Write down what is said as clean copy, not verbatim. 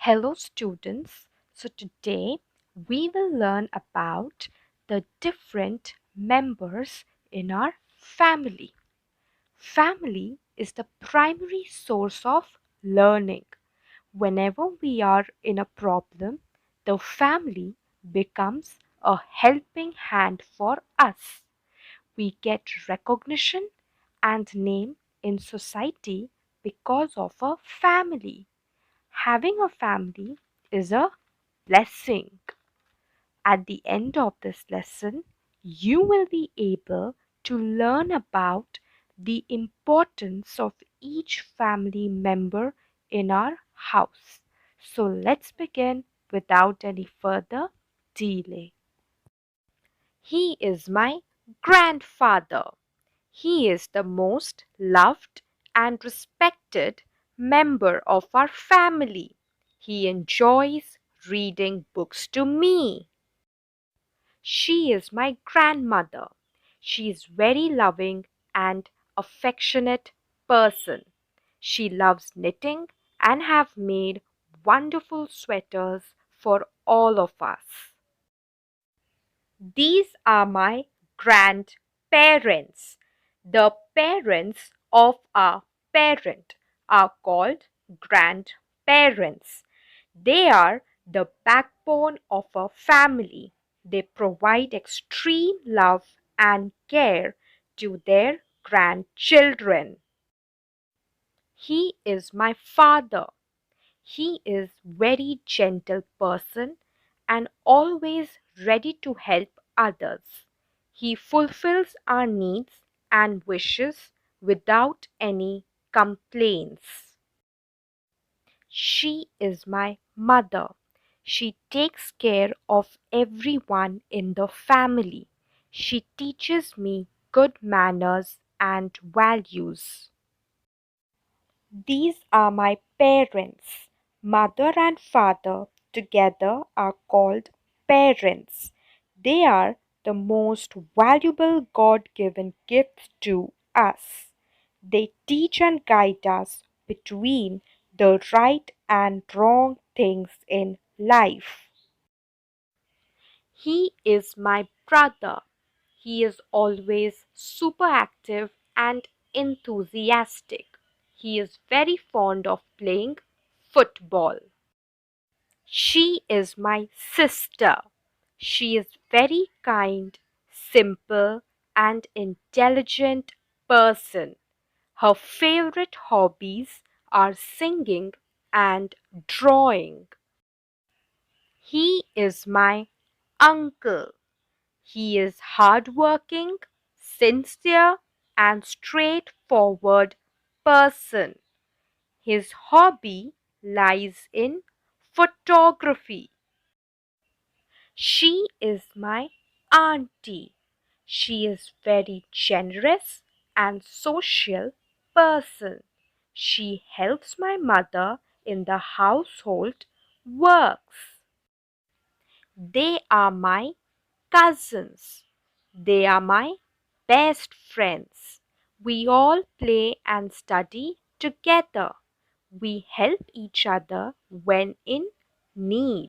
Hello, students. So, today we will learn about the different members in our family. Family is the primary source of learning. Whenever we are in a problem, the family becomes a helping hand for us. We get recognition and name in society because of a family. Having a family is a blessing. At the end of this lesson, you will be able to learn about the importance of each family member in our house. So let's begin without any further delay. He is my grandfather. He is the most loved and respected member of our family. He enjoys reading books to me. She is my grandmother. She is very loving and affectionate person. She loves knitting and have made wonderful sweaters for all of us. These are my grandparents. The parents of our parent are called grandparents. They are the backbone of a family. They provide extreme love and care to their grandchildren. He is my father. He is very gentle person and always ready to help others. He fulfills our needs and wishes without any complaints. She is my mother. She takes care of everyone in the family. She teaches me good manners and values. These are my parents. Mother and father together are called parents. They are the most valuable God given gifts to us. They teach and guide us between the right and wrong things in life. He is my brother. He is always super active and enthusiastic. He is very fond of playing football. She is my sister. She is very kind, simple, and intelligent person. Her favorite hobbies are singing and drawing. He is my uncle. He is hardworking, sincere, and straightforward person. His hobby lies in photography. She is my auntie. She is very generous and social person. She helps my mother in the household works. They are my cousins. They are my best friends. We all play and study together. We help each other when in need.